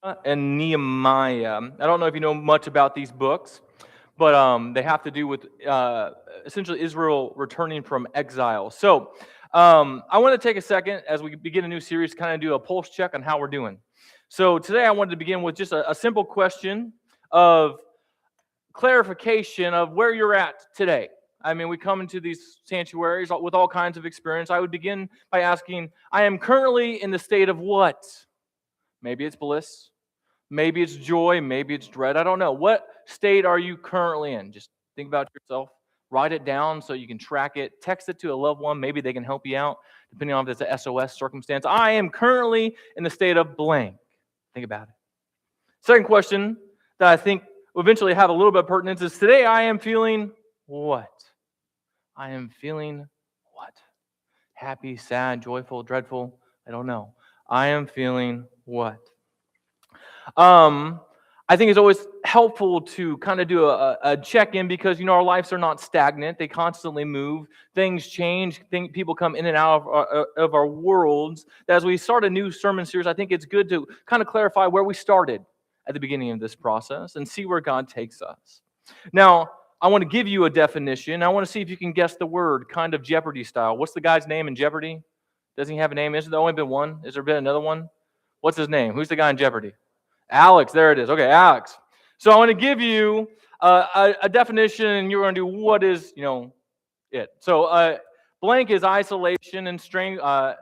and Nehemiah. I don't know if you know much about these books, but they have to do with essentially Israel returning from exile. So I want to take a second as we begin a new series to kind of do a pulse check on how we're doing. So today I wanted to begin with just a simple question of clarification of where you're at today. I mean, we come into these sanctuaries with all kinds of experience. I would begin by asking, I am currently in the state of what? Maybe it's bliss. Maybe it's joy. Maybe it's dread. I don't know. What state are you currently in? Just think about yourself. Write it down so you can track it. Text it to a loved one. Maybe they can help you out, depending on if it's an SOS circumstance. I am currently in the state of blank. Think about it. Second question that I think will eventually have a little bit of pertinence is today I am feeling what? I am feeling what? Happy, sad, joyful, dreadful? I don't know. I am feeling what? I think it's always helpful to kind of do a check-in because, our lives are not stagnant. They constantly move. Things change. People come in and out of our worlds. As we start a new sermon series, I think it's good to kind of clarify where we started at the beginning of this process and see where God takes us. Now, I want to give you a definition. I want to see if you can guess the word, kind of Jeopardy style. What's the guy's name in Jeopardy? Doesn't he have a name? Is there only been one? Has there been another one? What's his name? Who's the guy in Jeopardy? Alex, there it is. Okay, Alex. So I want to give you a definition, and you're going to do what is, it. So blank is isolation and stranglement,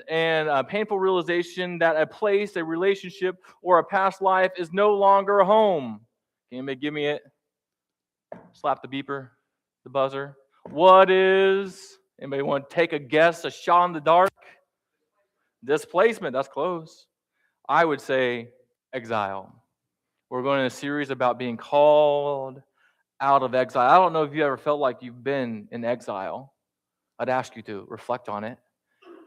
and painful realization that a place, a relationship, or a past life is no longer home. Can anybody give me it? Slap the beeper, the buzzer. What is? Anybody want to take a guess? A shot in the dark? Displacement. That's close. I would say exile. We're going in a series about being called out of exile. I don't know if you ever felt like you've been in exile. I'd ask you to reflect on it.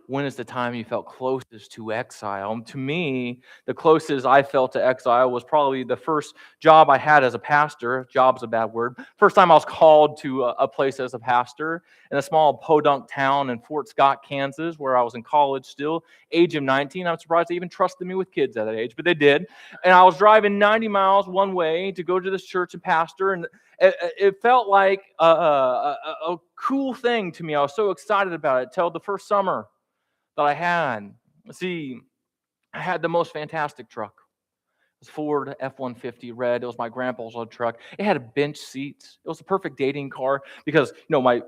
When is the time you felt closest to exile? To me, the closest I felt to exile was probably the first job I had as a pastor. Job's a bad word. First time I was called to a place as a pastor in a small podunk town in Fort Scott, Kansas, where I was in college still, age of 19. I'm surprised they even trusted me with kids at that age, but they did. And I was driving 90 miles one way to go to this church and pastor, and it felt like a cool thing to me. I was so excited about it till the first summer that I had. See, I had the most fantastic truck. It was Ford F-150 red. It was my grandpa's old truck. It had a bench seat. It was the perfect dating car because, my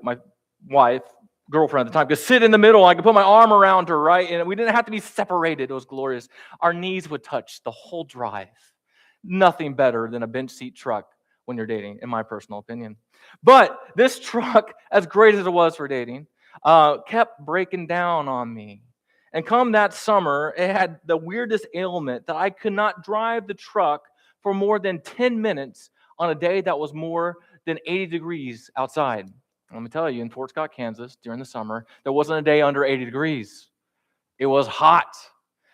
wife, girlfriend at the time, could sit in the middle. I could put my arm around her, right? And we didn't have to be separated. It was glorious. Our knees would touch the whole drive. Nothing better than a bench seat truck when you're dating, in my personal opinion. But this truck, as great as it was for dating, kept breaking down on me. And come that summer, it had the weirdest ailment that I could not drive the truck for more than 10 minutes on a day that was more than 80 degrees outside. Let me tell you, in Fort Scott, Kansas, during the summer, there wasn't a day under 80 degrees. It was hot.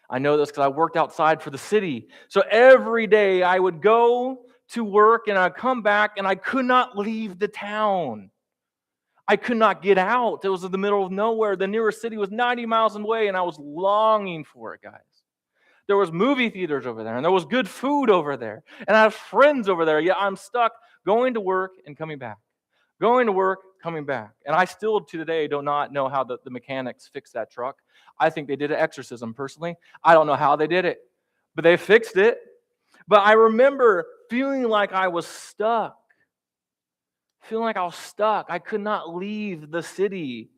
I know this because I worked outside for the city. So every day I would go to work and I'd come back and I could not leave the town. I could not get out. It was in the middle of nowhere. The nearest city was 90 miles away, and I was longing for it, guys. There was movie theaters over there, and there was good food over there, and I have friends over there. Yet I'm stuck going to work and coming back. Going to work, coming back. And I still, to today, do not know how the mechanics fixed that truck. I think they did an exorcism, personally. I don't know how they did it, but they fixed it. But I remember feeling like I was stuck. I could not leave the city.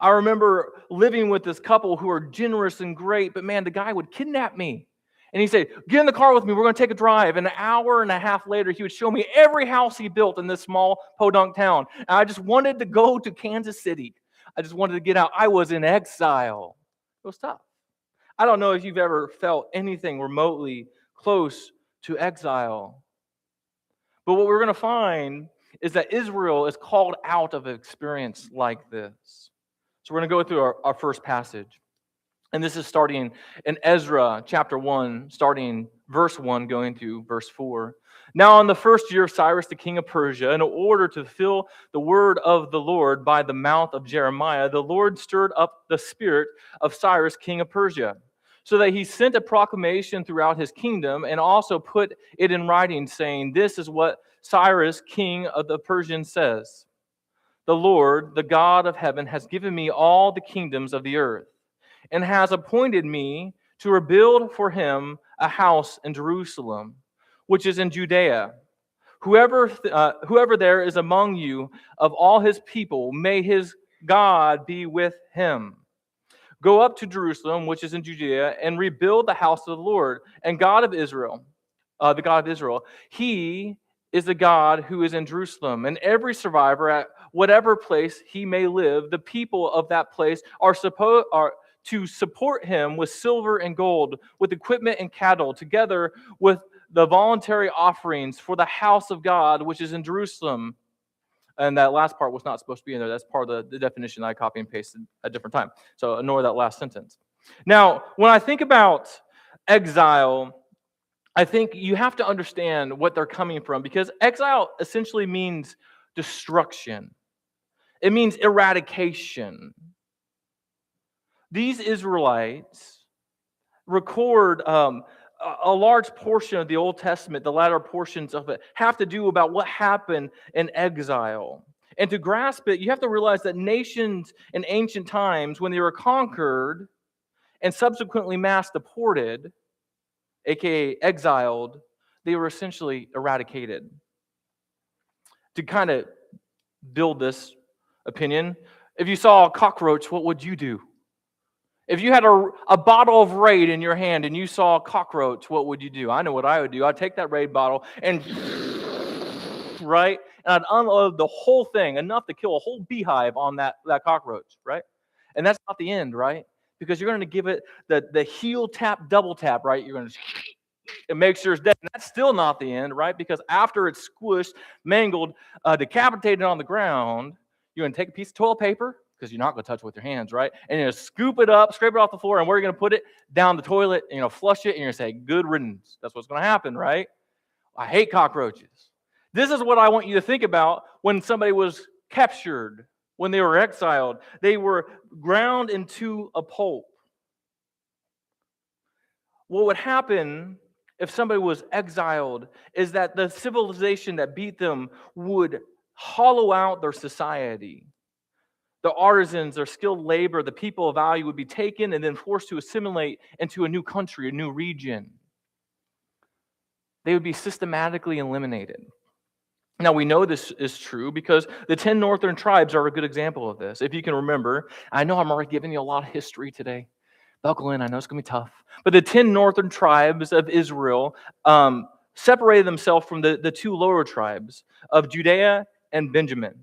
I remember living with this couple who are generous and great, but man, the guy would kidnap me. And he'd say, get in the car with me, we're going to take a drive. And an hour and a half later, he would show me every house he built in this small podunk town. And I just wanted to go to Kansas City. I just wanted to get out. I was in exile. It was tough. I don't know if you've ever felt anything remotely close to exile. But what we're going to find is that Israel is called out of an experience like this. So we're going to go through our first passage. And this is starting in Ezra chapter 1, starting verse 1, going through verse 4. Now in the first year of Cyrus, the king of Persia, in order to fulfill the word of the Lord by the mouth of Jeremiah, the Lord stirred up the spirit of Cyrus, king of Persia, so that he sent a proclamation throughout his kingdom and also put it in writing, saying, "This is what Cyrus, king of the Persians, says. The Lord, the God of heaven, has given me all the kingdoms of the earth, and has appointed me to rebuild for him a house in Jerusalem, which is in Judea. Whoever there is among you of all his people, may his God be with him. Go up to Jerusalem, which is in Judea, and rebuild the house of the Lord and God of Israel, the God of Israel. He is the God who is in Jerusalem, and every survivor at whatever place he may live, the people of that place are to support him with silver and gold, with equipment and cattle, together with the voluntary offerings for the house of God, which is in Jerusalem." And that last part was not supposed to be in there. That's part of the definition I copy and pasted at a different time. So ignore that last sentence. Now, when I think about exile, I think you have to understand what they're coming from, because exile essentially means destruction. It means eradication. These Israelites record a large portion of the Old Testament, the latter portions of it, have to do about what happened in exile. And to grasp it, you have to realize that nations in ancient times, when they were conquered and subsequently mass deported, aka exiled, they were essentially eradicated. To kind of build this opinion, if you saw a cockroach, what would you do? If you had a bottle of Raid in your hand and you saw a cockroach, what would you do? I know what I would do. I'd take that Raid bottle and, right? And I'd unload the whole thing, enough to kill a whole beehive on that cockroach, right? And that's not the end, right? Because you're going to give it the heel tap, double tap, right? You're going to, it makes sure it's dead. And that's still not the end, right? Because after it's squished, mangled, decapitated on the ground, you're going to take a piece of toilet paper, because you're not going to touch it with your hands, right? And you're going to scoop it up, scrape it off the floor, and where are you going to put it? Down the toilet, and flush it, and you're going to say, "Good riddance." That's what's going to happen, right? I hate cockroaches. This is what I want you to think about when somebody was captured, when they were exiled. They were ground into a pulp. What would happen if somebody was exiled is that the civilization that beat them would hollow out their society. The artisans, their skilled labor, the people of value would be taken and then forced to assimilate into a new country, a new region. They would be systematically eliminated. Now, we know this is true because the 10 northern tribes are a good example of this. If you can remember, I know I'm already giving you a lot of history today. Buckle in, I know it's going to be tough. But the 10 northern tribes of Israel separated themselves from the two lower tribes of Judea and Benjamin.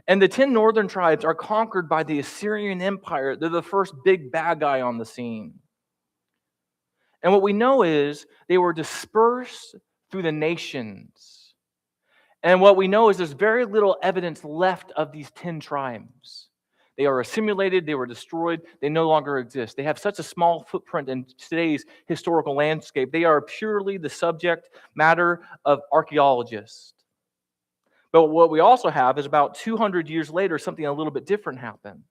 And the 10 northern tribes are conquered by the Assyrian Empire. They're the first big bad guy on the scene. And what we know is they were dispersed through the nations. And what we know is there's very little evidence left of these 10 tribes. They are assimilated, they were destroyed, they no longer exist. They have such a small footprint in today's historical landscape. They are purely the subject matter of archaeologists. But what we also have is about 200 years later, something a little bit different happened.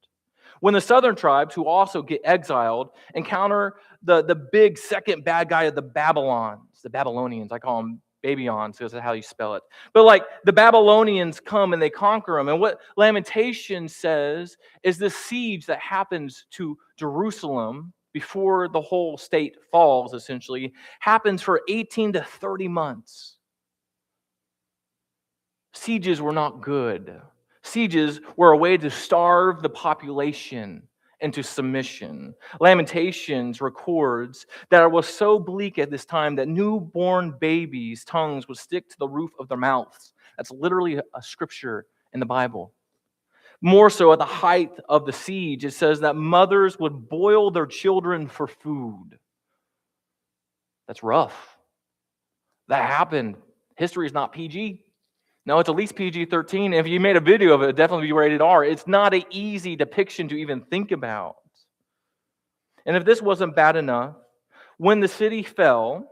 When the southern tribes, who also get exiled, encounter the big second bad guy of the Babylonians, I call them Babyons, because that's how you spell it. But like the Babylonians come and they conquer them. And what Lamentation says is this siege that happens to Jerusalem before the whole state falls, essentially, happens for 18 to 30 months. Sieges were not good. Sieges were a way to starve the population into submission. Lamentations records that it was so bleak at this time that newborn babies' tongues would stick to the roof of their mouths. That's literally a scripture in the Bible. More so, at the height of the siege, it says that mothers would boil their children for food. That's rough. That happened. History is not PG. No, it's at least PG-13. If you made a video of it, it'd definitely be rated R. It's not an easy depiction to even think about. And if this wasn't bad enough, when the city fell,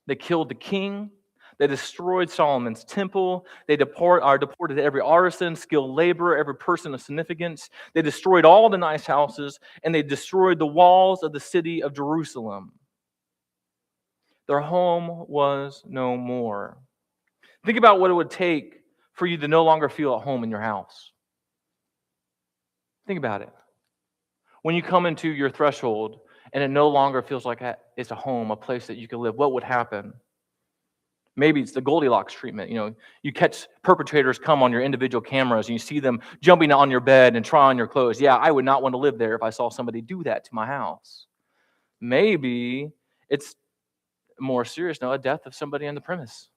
they killed the king, They destroyed Solomon's temple. They deported every artisan, skilled laborer, every person of significance. They destroyed all the nice houses, and they destroyed the walls of the city of Jerusalem. Their home was no more. Think about what it would take for you to no longer feel at home in your house. Think about it. When you come into your threshold and it no longer feels like it's a home, a place that you can live, what would happen? Maybe it's the Goldilocks treatment. You catch perpetrators come on your individual cameras and you see them jumping on your bed and trying on your clothes. Yeah, I would not want to live there if I saw somebody do that to my house. Maybe it's more serious now, a death of somebody on the premise.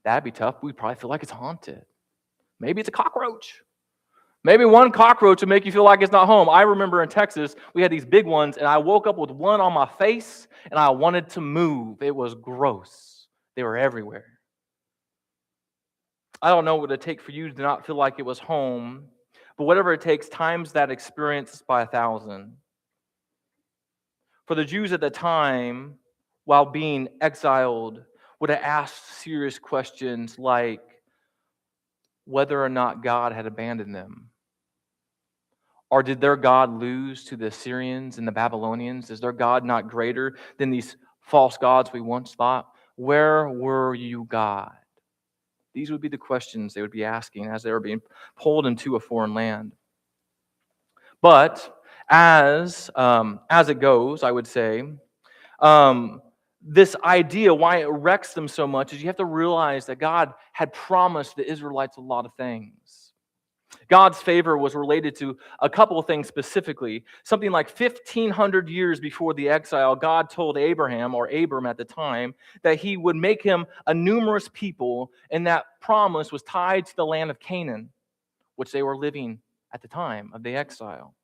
That'd be tough. We'd probably feel like it's haunted. Maybe it's a cockroach. Maybe one cockroach would make you feel like it's not home. I remember in Texas, we had these big ones, and I woke up with one on my face, and I wanted to move. It was gross. They were everywhere. I don't know what it'd take for you to not feel like it was home, but whatever it takes, times that experience by 1,000. For the Jews at the time, while being exiled, would have asked serious questions like whether or not God had abandoned them. Or did their God lose to the Assyrians and the Babylonians? Is their God not greater than these false gods we once thought? Where were you, God? These would be the questions they would be asking as they were being pulled into a foreign land. But as it goes, I would say, this idea, why it wrecks them so much, is you have to realize that God had promised the Israelites a lot of things. God's favor was related to a couple of things specifically. Something like 1,500 years before the exile, God told Abraham, or Abram at the time, that he would make him a numerous people, and that promise was tied to the land of Canaan, which they were living at the time of the exile.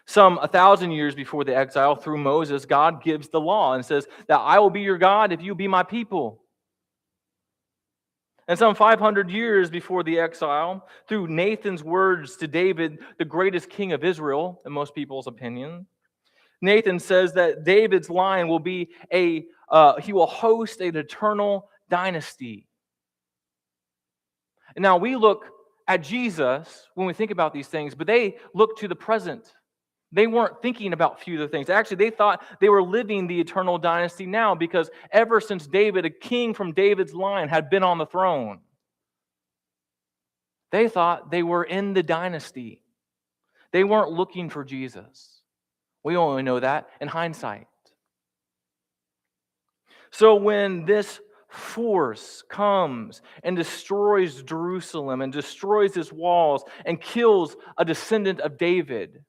Some 1,000 years before the exile, through Moses, God gives the law and says that I will be your God if you be my people. And some 500 years before the exile, through Nathan's words to David, the greatest king of Israel, in most people's opinion, Nathan says that David's line will be he will host an eternal dynasty. And now we look at Jesus when we think about these things, but they look to the present. They weren't thinking about future things. Actually, they thought they were living the eternal dynasty now because ever since David, a king from David's line, had been on the throne, they thought they were in the dynasty. They weren't looking for Jesus. We only know that in hindsight. So when this force comes and destroys Jerusalem and destroys its walls and kills a descendant of David,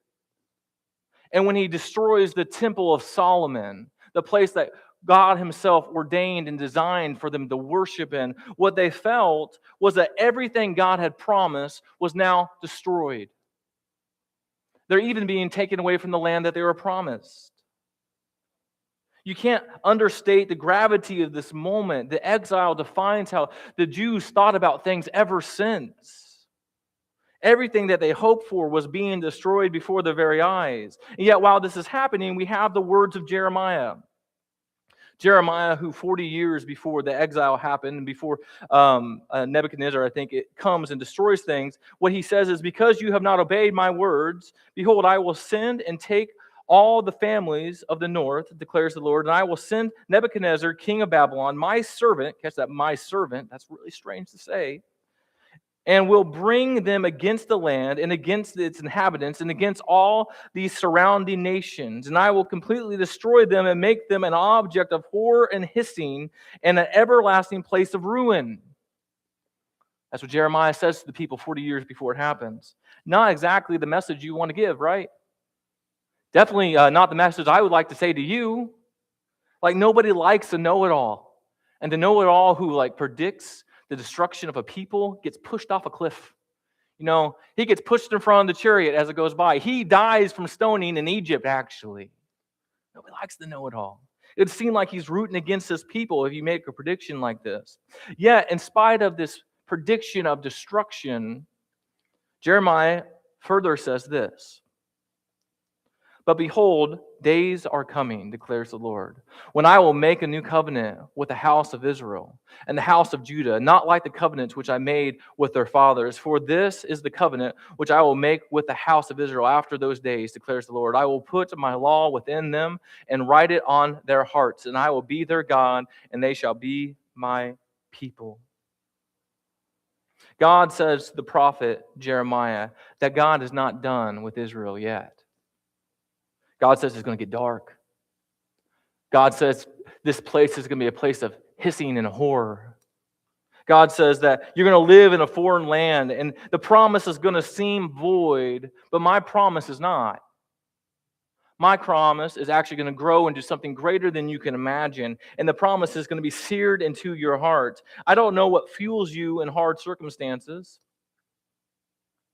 and when he destroys the temple of Solomon, the place that God himself ordained and designed for them to worship in, what they felt was that everything God had promised was now destroyed. They're even being taken away from the land that they were promised. You can't understate the gravity of this moment. The exile defines how the Jews thought about things ever since. Everything that they hoped for was being destroyed before their very eyes. And yet, while this is happening, we have the words of Jeremiah. Jeremiah, who 40 years before the exile happened, and before Nebuchadnezzar, I think, it comes and destroys things, what he says is, because you have not obeyed my words, behold, I will send and take all the families of the north, declares the Lord, and I will send Nebuchadnezzar, king of Babylon, my servant, catch that, my servant, that's really strange to say, and will bring them against the land and against its inhabitants and against all these surrounding nations. And I will completely destroy them and make them an object of horror and hissing and an everlasting place of ruin. That's what Jeremiah says to the people 40 years before it happens. Not exactly the message you want to give, right? Definitely not the message I would like to say to you. Like, nobody likes a know-it-all. And the know-it-all who predicts the destruction of a people gets pushed off a cliff. He gets pushed in front of the chariot as it goes by. He dies from stoning in Egypt, actually. Nobody likes the know-it-all. It would seem like he's rooting against his people if you make a prediction like this. Yet, in spite of this prediction of destruction, Jeremiah further says this: But behold, days are coming, declares the Lord, when I will make a new covenant with the house of Israel and the house of Judah, not like the covenants which I made with their fathers. For this is the covenant which I will make with the house of Israel after those days, declares the Lord. I will put my law within them and write it on their hearts, and I will be their God, and they shall be my people. God says to the prophet Jeremiah that God is not done with Israel yet. God says it's going to get dark. God says this place is going to be a place of hissing and horror. God says that you're going to live in a foreign land and the promise is going to seem void, but my promise is not. My promise is actually going to grow into something greater than you can imagine, and the promise is going to be seared into your heart. I don't know what fuels you in hard circumstances.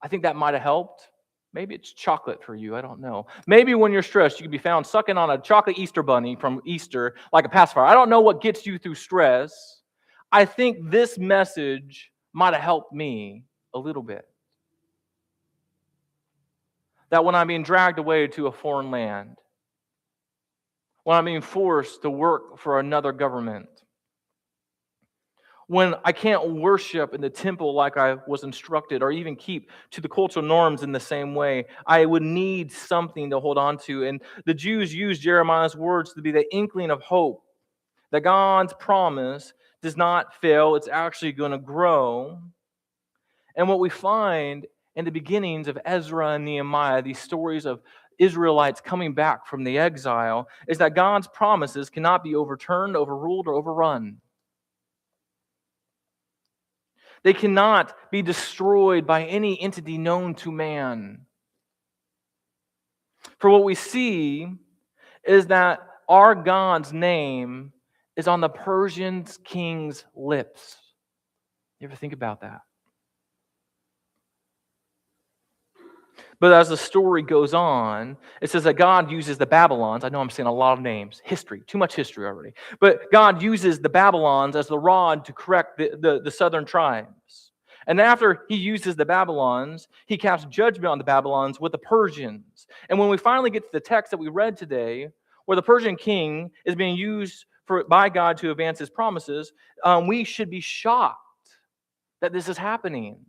I think that might have helped. Maybe it's chocolate for you. I don't know. Maybe when you're stressed, you can be found sucking on a chocolate Easter bunny from Easter like a pacifier. I don't know what gets you through stress. I think this message might have helped me a little bit. That when I'm being dragged away to a foreign land, when I'm being forced to work for another government, when I can't worship in the temple like I was instructed or even keep to the cultural norms in the same way, I would need something to hold on to. And the Jews used Jeremiah's words to be the inkling of hope, that God's promise does not fail, it's actually going to grow. And what we find in the beginnings of Ezra and Nehemiah, these stories of Israelites coming back from the exile, is that God's promises cannot be overturned, overruled, or overrun. They cannot be destroyed by any entity known to man. For what we see is that our God's name is on the Persian king's lips. You ever think about that? But as the story goes on, it says that God uses the Babylons. I know I'm saying a lot of names. History. Too much history already. But God uses the Babylons as the rod to correct the southern tribes. And after he uses the Babylons, he casts judgment on the Babylons with the Persians. And when we finally get to the text that we read today, where the Persian king is being used by God to advance his promises, we should be shocked that this is happening.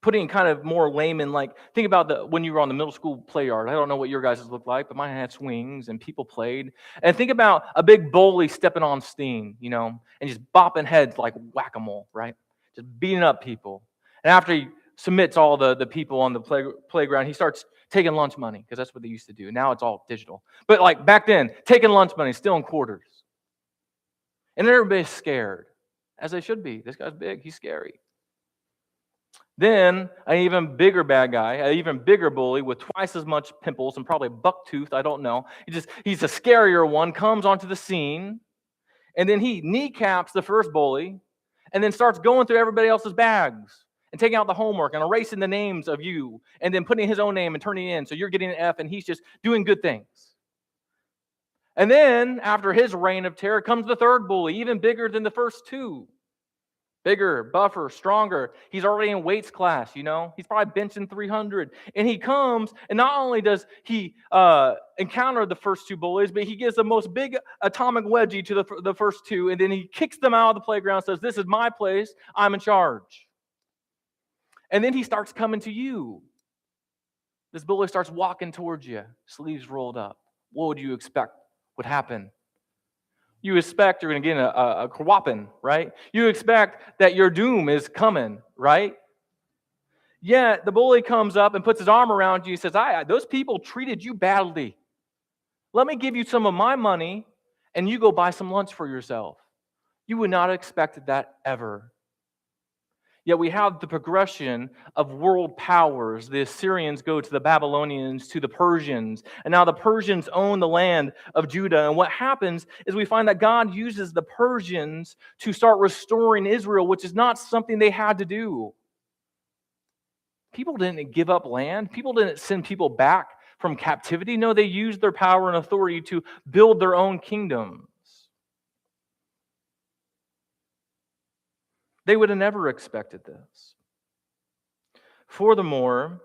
Putting kind of more layman, like, think about when you were on the middle school play yard. I don't know what your guys' looked like, but mine had swings and people played. And think about a big bully stepping on steam, and just bopping heads like whack-a-mole, right? Just beating up people. And after he submits all the people on the playground, he starts taking lunch money, because that's what they used to do. Now it's all digital. But like back then, taking lunch money, still in quarters. And everybody's scared, as they should be. This guy's big, he's scary. Then an even bigger bad guy, an even bigger bully with twice as much pimples and probably buck tooth, I don't know. He's a scarier one, comes onto the scene, and then he kneecaps the first bully, and then starts going through everybody else's bags and taking out the homework and erasing the names of you, and then putting his own name and turning it in. So you're getting an F, and he's just doing good things. And then after his reign of terror comes the third bully, even bigger than the first two. Bigger, buffer, stronger. He's already in weights class, He's probably benching 300. And he comes, and not only does he encounter the first two bullies, but he gives the most big atomic wedgie to the first two, and then he kicks them out of the playground and says, "This is my place. I'm in charge." And then he starts coming to you. This bully starts walking towards you, sleeves rolled up. What would you expect would happen? You expect you're going to get a whopping, right? You expect that your doom is coming, right? Yet the bully comes up and puts his arm around you and says, those people treated you badly. Let me give you some of my money and you go buy some lunch for yourself. You would not have expected that ever. Yet we have the progression of world powers. The Assyrians go to the Babylonians, to the Persians, and now the Persians own the land of Judah. And what happens is we find that God uses the Persians to start restoring Israel, which is not something they had to do. People didn't give up land. People didn't send people back from captivity. No, they used their power and authority to build their own kingdoms. They would have never expected this. Furthermore,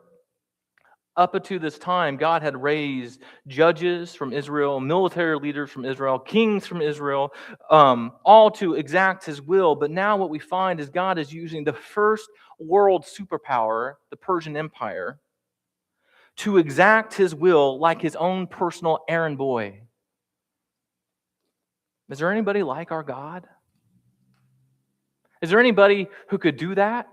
Up until this time, God had raised judges from Israel, military leaders from Israel, kings from Israel, all to exact his will. But now what we find is God is using the first world superpower, the Persian Empire, to exact his will like his own personal errand boy. Is there anybody like our God? Is there anybody who could do that?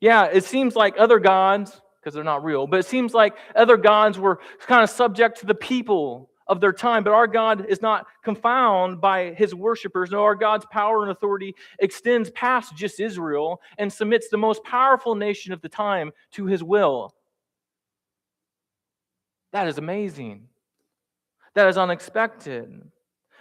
Yeah, it seems like other gods, because they're not real, but it seems like other gods were kind of subject to the people of their time. But our God is not confounded by his worshipers. No, our God's power and authority extends past just Israel and submits the most powerful nation of the time to his will. That is amazing. That is unexpected.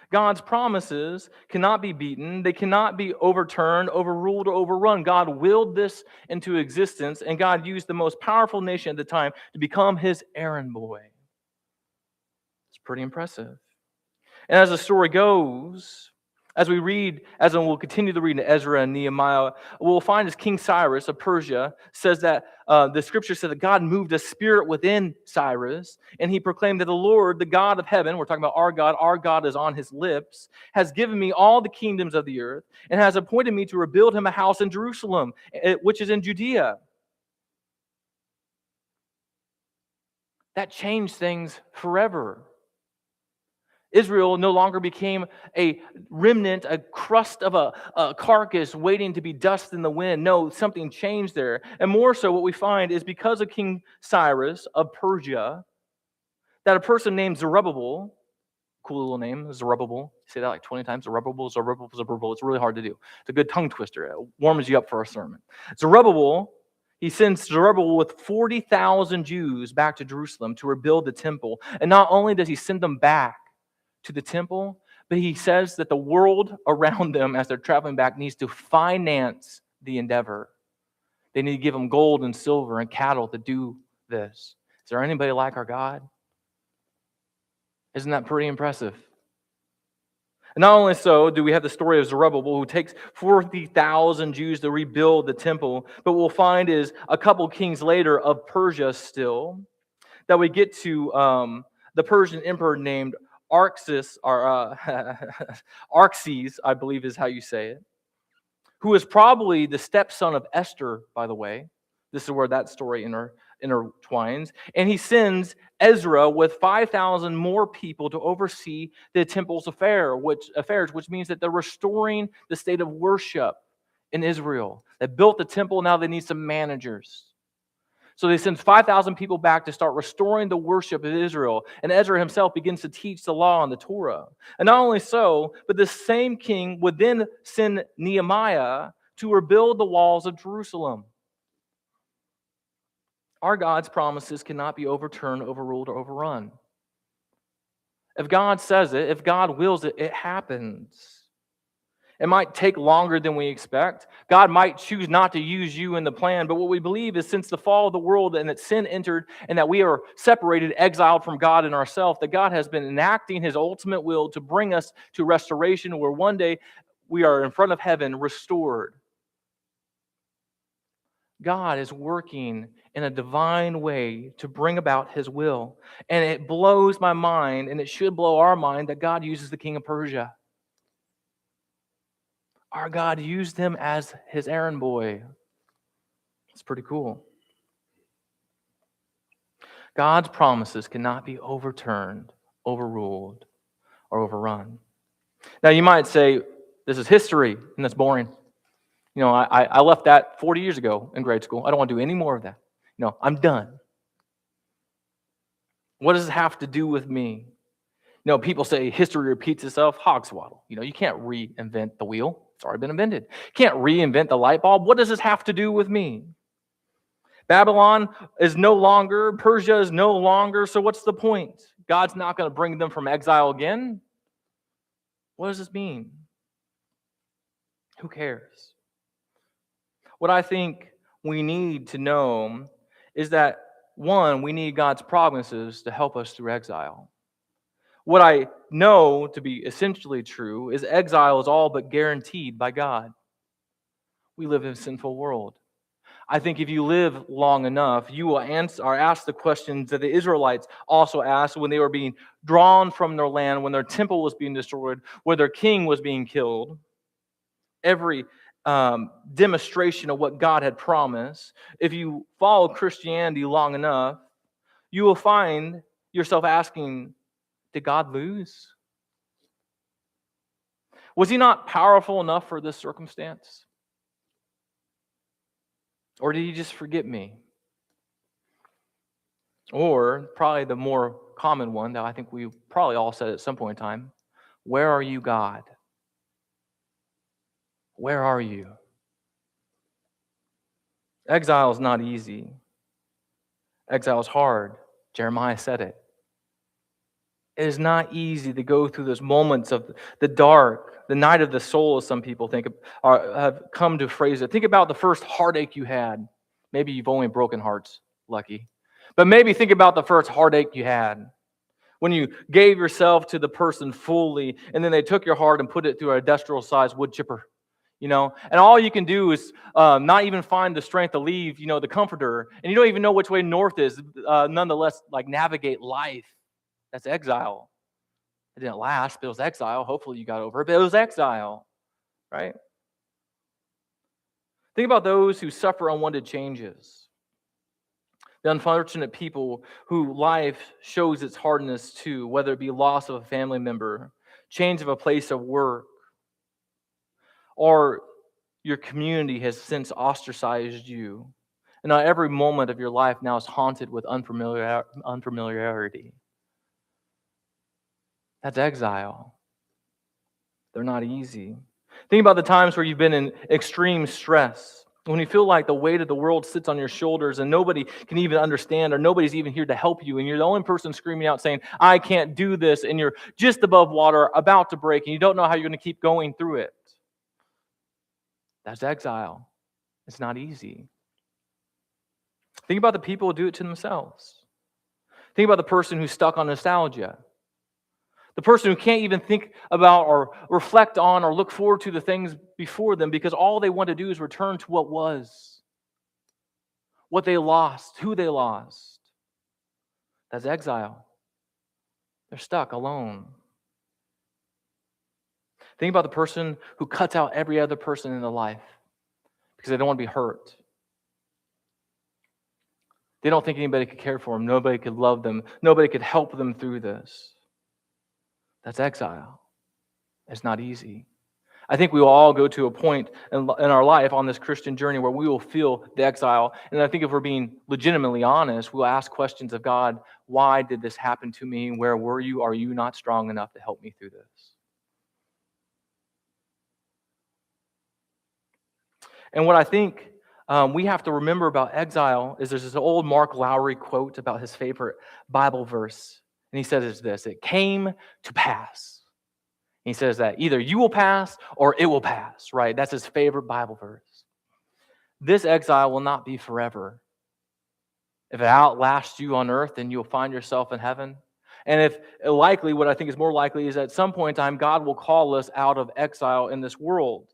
God's promises cannot be beaten. They cannot be overturned, overruled, or overrun. God willed this into existence, and God used the most powerful nation at the time to become his errand boy. It's pretty impressive. And as the story goes, as we read, as we'll continue to read in Ezra and Nehemiah, we'll find as King Cyrus of Persia says that the scripture said that God moved a spirit within Cyrus, and he proclaimed that the Lord, the God of heaven, we're talking about our God is on his lips, has given me all the kingdoms of the earth, and has appointed me to rebuild him a house in Jerusalem, which is in Judea. That changed things forever. Israel no longer became a remnant, a crust of a carcass waiting to be dust in the wind. No, something changed there. And more so, what we find is because of King Cyrus of Persia, that a person named Zerubbabel, cool little name, Zerubbabel, say that like 20 times, Zerubbabel, Zerubbabel, Zerubbabel. It's really hard to do. It's a good tongue twister. It warms you up for a sermon. Zerubbabel, he sends Zerubbabel with 40,000 Jews back to Jerusalem to rebuild the temple. And not only does he send them back to the temple, but he says that the world around them as they're traveling back needs to finance the endeavor. They need to give them gold and silver and cattle to do this. Is there anybody like our God? Isn't that pretty impressive? And not only so do we have the story of Zerubbabel who takes 40,000 Jews to rebuild the temple, but what we'll find is a couple kings later of Persia still, that we get to the Persian emperor named Arxes, I believe is how you say it, who is probably the stepson of Esther, by the way. This is where that story intertwines. And he sends Ezra with 5,000 more people to oversee the temple's affairs, which means that they're restoring the state of worship in Israel. They built the temple, now they need some managers. So they send 5,000 people back to start restoring the worship of Israel. And Ezra himself begins to teach the law and the Torah. And not only so, but the same king would then send Nehemiah to rebuild the walls of Jerusalem. Our God's promises cannot be overturned, overruled, or overrun. If God says it, if God wills it, it happens. It might take longer than we expect. God might choose not to use you in the plan, but what we believe is since the fall of the world and that sin entered and that we are separated, exiled from God and ourselves, that God has been enacting his ultimate will to bring us to restoration where one day we are in front of heaven restored. God is working in a divine way to bring about his will. And it blows my mind, and it should blow our mind, that God uses the king of Persia. Our God used him as his errand boy. It's pretty cool. God's promises cannot be overturned, overruled, or overrun. Now you might say, this is history, and that's boring. You know, I left that 40 years ago in grade school. I don't want to do any more of that. No, I'm done. What does it have to do with me? You know, people say history repeats itself. Hogswaddle. You know, you can't reinvent the wheel. It's already been invented. You can't reinvent the light bulb. What does this have to do with me? Babylon is no longer, Persia is no longer, so what's the point? God's not going to bring them from exile again? What does this mean? Who cares? What I think we need to know is that, one, we need God's promises to help us through exile. What I know to be essentially true is exile is all but guaranteed by God. We live in a sinful world. I think if you live long enough, you will answer or ask the questions that the Israelites also asked when they were being drawn from their land, when their temple was being destroyed, where their king was being killed. Every demonstration of what God had promised. If you follow Christianity long enough, you will find yourself asking, did God lose? Was he not powerful enough for this circumstance? Or did he just forget me? Or probably the more common one that I think we probably all said at some point in time, where are you, God? Where are you? Exile is not easy. Exile is hard. Jeremiah said it. It is not easy to go through those moments of the dark, the night of the soul, as some people think, or have come to phrase it. Think about the first heartache you had. Maybe you've only broken hearts, lucky. But maybe think about the first heartache you had when you gave yourself to the person fully, and then they took your heart and put it through an industrial-sized wood chipper. And all you can do is not even find the strength to leave, the comforter, and you don't even know which way north is, nonetheless, like navigate life. That's exile. It didn't last, but it was exile. Hopefully you got over it, but it was exile, right? Think about those who suffer unwanted changes. The unfortunate people who life shows its hardness to, whether it be loss of a family member, change of a place of work, or your community has since ostracized you. And now every moment of your life now is haunted with unfamiliarity. That's exile. They're not easy. Think about the times where you've been in extreme stress, when you feel like the weight of the world sits on your shoulders and nobody can even understand, or nobody's even here to help you, and you're the only person screaming out saying, I can't do this, and you're just above water, about to break, and you don't know how you're going to keep going through it. That's exile. It's not easy. Think about the people who do it to themselves. Think about the person who's stuck on nostalgia. The person who can't even think about or reflect on or look forward to the things before them because all they want to do is return to what was, what they lost, who they lost. That's exile. They're stuck alone. Think about the person who cuts out every other person in their life because they don't want to be hurt. They don't think anybody could care for them. Nobody could love them. Nobody could help them through this. That's exile. It's not easy. I think we will all go to a point in our life on this Christian journey where we will feel the exile. And I think if we're being legitimately honest, we'll ask questions of God, why did this happen to me? Where were you? Are you not strong enough to help me through this? And what I think we have to remember about exile is there's this old Mark Lowry quote about his favorite Bible verse. And he says this, it came to pass. He says that either you will pass or it will pass, right? That's his favorite Bible verse. This exile will not be forever. If it outlasts you on earth, then you'll find yourself in heaven. And if likely, what I think is more likely is at some point in time, God will call us out of exile in this world.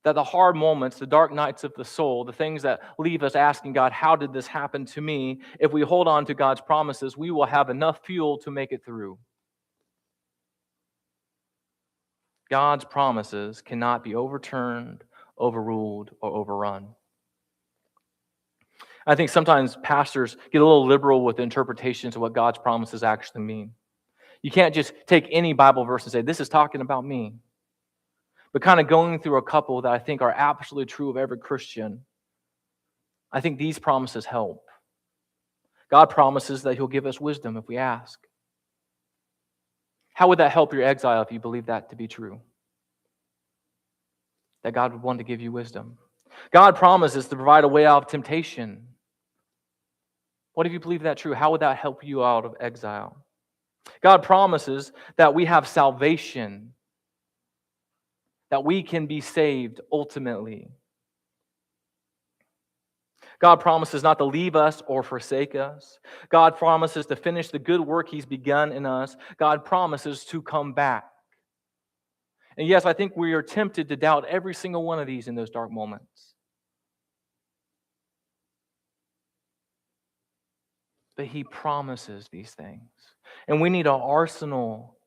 That the hard moments, the dark nights of the soul, the things that leave us asking God, how did this happen to me? If we hold on to God's promises, we will have enough fuel to make it through. God's promises cannot be overturned, overruled, or overrun. I think sometimes pastors get a little liberal with interpretations of what God's promises actually mean. You can't just take any Bible verse and say, this is talking about me. But kind of going through a couple that I think are absolutely true of every Christian, I think these promises help. God promises that he'll give us wisdom if we ask. How would that help your exile if you believe that to be true? That God would want to give you wisdom. God promises to provide a way out of temptation. What if you believe that true? How would that help you out of exile? God promises that we have salvation, that we can be saved ultimately. God promises not to leave us or forsake us. God promises to finish the good work he's begun in us. God promises to come back. And yes, I think we are tempted to doubt every single one of these in those dark moments. but he promises these things. And we need an arsenal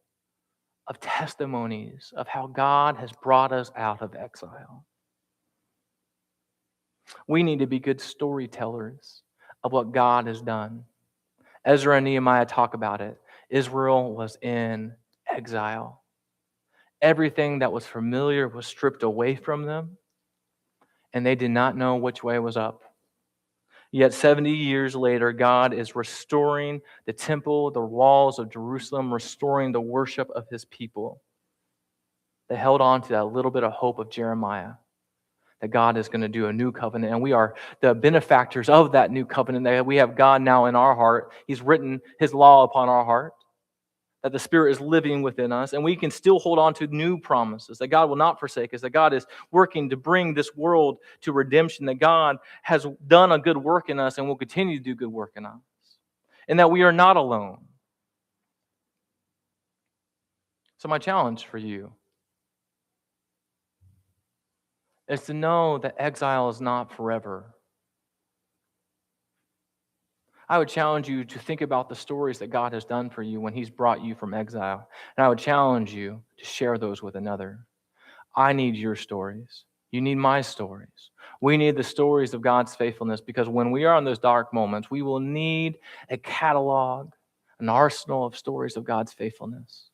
of testimonies of how God has brought us out of exile. We need to be good storytellers of what God has done. Ezra and Nehemiah talk about it. Israel was in exile. Everything that was familiar was stripped away from them, and they did not know which way was up. Yet 70 years later, God is restoring the temple, the walls of Jerusalem, restoring the worship of his people. They held on to that little bit of hope of Jeremiah, that God is going to do a new covenant, and we are the benefactors of that new covenant, that we have God now in our heart. He's written his law upon our heart, that the Spirit is living within us, and we can still hold on to new promises, that God will not forsake us, that God is working to bring this world to redemption, that God has done a good work in us and will continue to do good work in us, and that we are not alone. So my challenge for you is to know that exile is not forever. I would challenge you to think about the stories that God has done for you when he's brought you from exile. And I would challenge you to share those with another. I need your stories. You need my stories. We need the stories of God's faithfulness, because when we are in those dark moments, we will need a catalog, an arsenal of stories of God's faithfulness.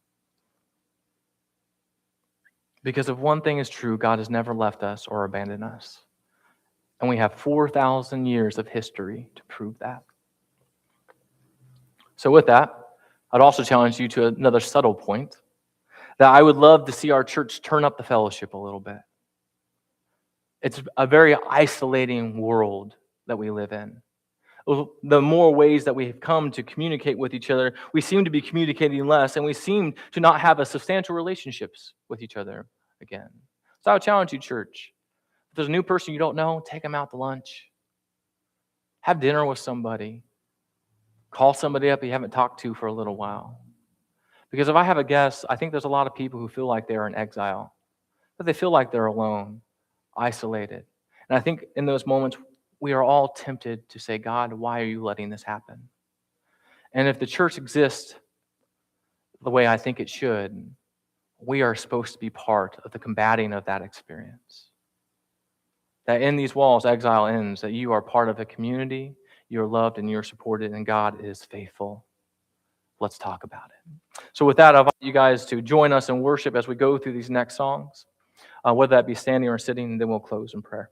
Because if one thing is true, God has never left us or abandoned us. And we have 4,000 years of history to prove that. So with that, I'd also challenge you to another subtle point, that I would love to see our church turn up the fellowship a little bit. It's a very isolating world that we live in. The more ways that we have come to communicate with each other, we seem to be communicating less, and we seem to not have a substantial relationships with each other again. So I would challenge you, church. If there's a new person you don't know, take them out to lunch. Have dinner with somebody. Call somebody up you haven't talked to for a little while. Because if I have a guess, I think there's a lot of people who feel like they're in exile, that they feel like they're alone, isolated. And I think in those moments, we are all tempted to say, God, why are you letting this happen? And if the church exists the way I think it should, we are supposed to be part of the combating of that experience. That in these walls, exile ends, that you are part of a community, you're loved and you're supported, and God is faithful. Let's talk about it. So with that, I invite you guys to join us in worship as we go through these next songs, whether that be standing or sitting, and then we'll close in prayer.